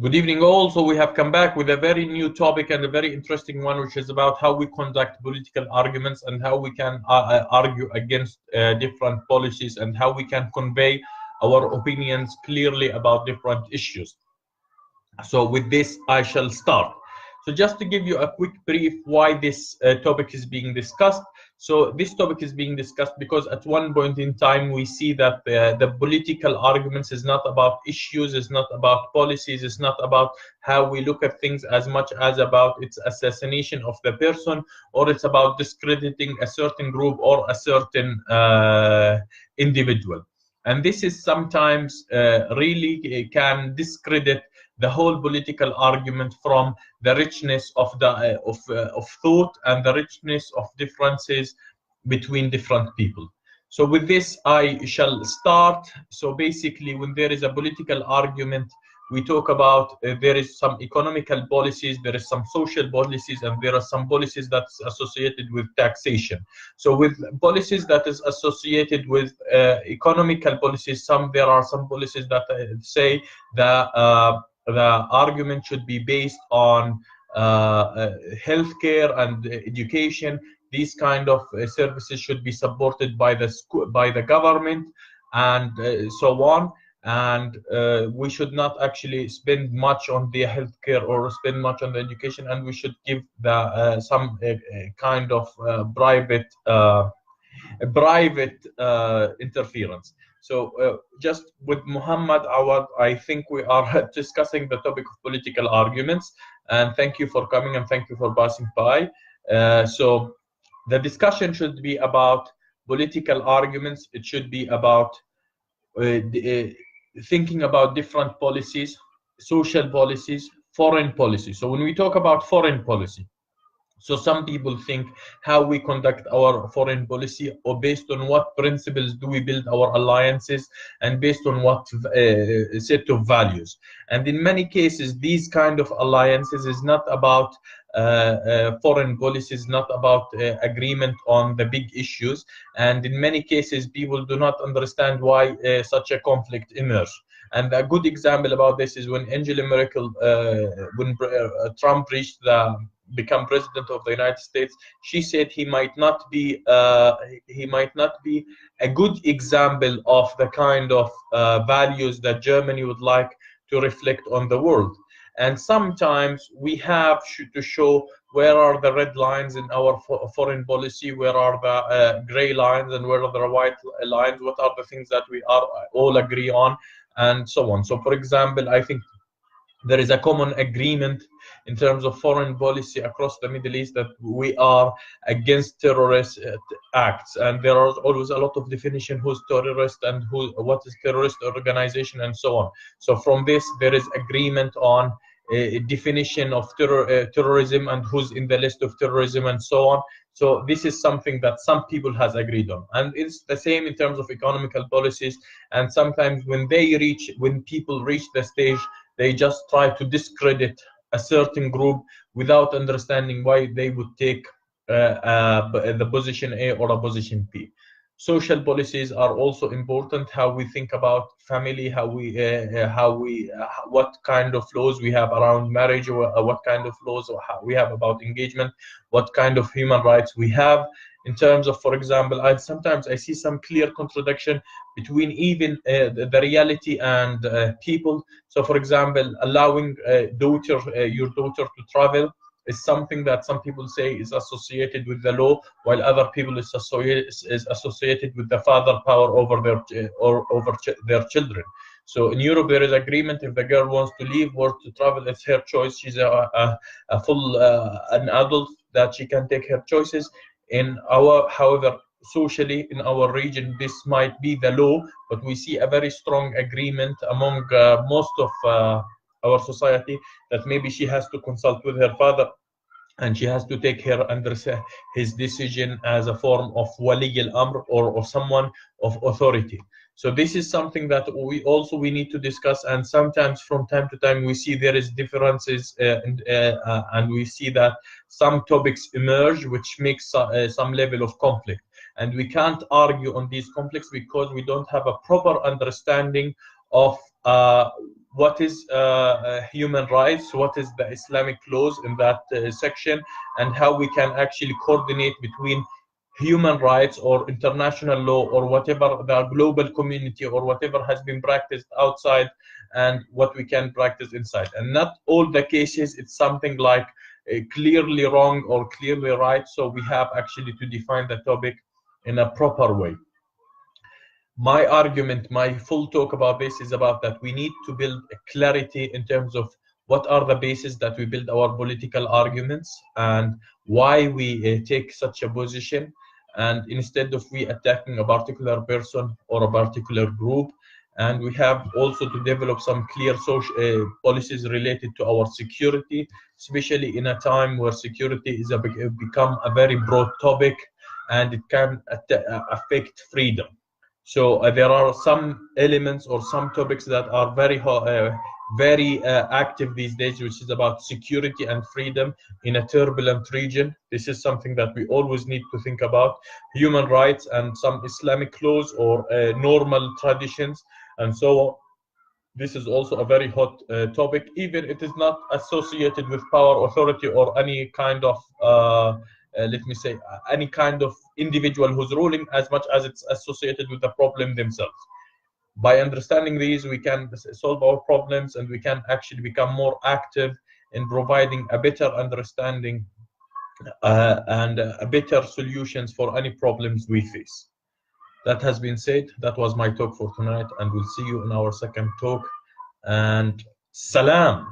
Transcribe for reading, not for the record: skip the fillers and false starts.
Good evening all. So we have come back with a very new topic and a very interesting one, which is about how we conduct political arguments and how we can argue against different policies and how we can convey our opinions clearly about different issues. So with this, I shall start. So just to give you a quick brief why this topic is being discussed. So this topic is being discussed because at one point in time, we see that the political arguments is not about issues, is not about policies, is not about how we look at things as much as about its assassination of the person, or it's about discrediting a certain group or a certain individual. And this is sometimes really can discredit the whole political argument from the richness of of thought and the richness of differences between different people. So with this, I shall start. So basically, when there is a political argument, we talk about there is some economical policies, there is some social policies, and there are some policies that's associated with taxation. So with policies that is associated with economical policies, there are some policies that say that the argument should be based on healthcare and education. These kind of services should be supported by the government, and so on. And we should not actually spend much on the healthcare or spend much on the education, and we should give the some kind of private interference. So just with Muhammad Awad, I think we are discussing the topic of political arguments. And thank you for coming and thank you for passing by. So the discussion should be about political arguments. It should be about thinking about different policies, social policies, foreign policy. So when we talk about foreign policy, so some people think how we conduct our foreign policy, or based on what principles do we build our alliances, and based on what set of values. And in many cases, these kind of alliances is not about foreign policies, not about agreement on the big issues. And in many cases, people do not understand why such a conflict emerged. And a good example about this is when Angela Merkel, when Trump become president of the United States, she said he might not be a good example of the kind of values that Germany would like to reflect on the world. And sometimes we have to show where are the red lines in our foreign policy, where are the gray lines, and where are the white lines, what are the things that we all agree on, and so on. So for example, I think there is a common agreement in terms of foreign policy across the Middle East that we are against terrorist acts, and there are always a lot of definition who's terrorist and what is terrorist organization and so on. So from this, there is agreement on a definition of terrorism and who's in the list of terrorism and so on. So this is something that some people has agreed on, and it's the same in terms of economical policies. And sometimes when people reach the stage, they just try to discredit a certain group without understanding why they would take the position A or a position B. Social policies are also important. How we think about family, what kind of laws we have around marriage, or what kind of laws we have about engagement, what kind of human rights we have. In terms of, for example, sometimes I see some clear contradiction between even the reality and people. So, for example, allowing your daughter to travel is something that some people say is associated with the law, while other people is associated with the father power over their children. So in Europe, there is agreement. If the girl wants to leave or to travel, it's her choice. She's a full an adult that she can take her choices. However, socially in our region, this might be the law, but we see a very strong agreement among most of our society that maybe she has to consult with her father, and she has to take her under his decision as a form of wali al-amr, or someone of authority. So this is something that we need to discuss, and sometimes from time to time we see there is differences, and we see that some topics emerge which makes some level of conflict, and we can't argue on these conflicts because we don't have a proper understanding of what is human rights, what is the Islamic laws in that section, and how we can actually coordinate between human rights or international law or whatever the global community or whatever has been practiced outside and what we can practice inside. And not all the cases it's something like clearly wrong or clearly right, so we have actually to define the topic in a proper way. My argument, my full talk about this is about that we need to build a clarity in terms of what are the bases that we build our political arguments and why we take such a position. And instead of we attacking a particular person or a particular group, and we have also to develop some clear social policies related to our security, especially in a time where security is become a very broad topic and it can affect freedom. So there are some elements or some topics that are very active these days, which is about security and freedom in a turbulent region. This is something that we always need to think about. Human rights and some Islamic laws or normal traditions and so on. This is also a very hot topic, even it is not associated with power, authority, or any kind of let me say, any kind of individual who's ruling, as much as it's associated with the problem themselves. By understanding these, we can solve our problems and we can actually become more active in providing a better understanding and better solutions for any problems we face. That has been said. That was my talk for tonight, and we'll see you in our second talk. And salam.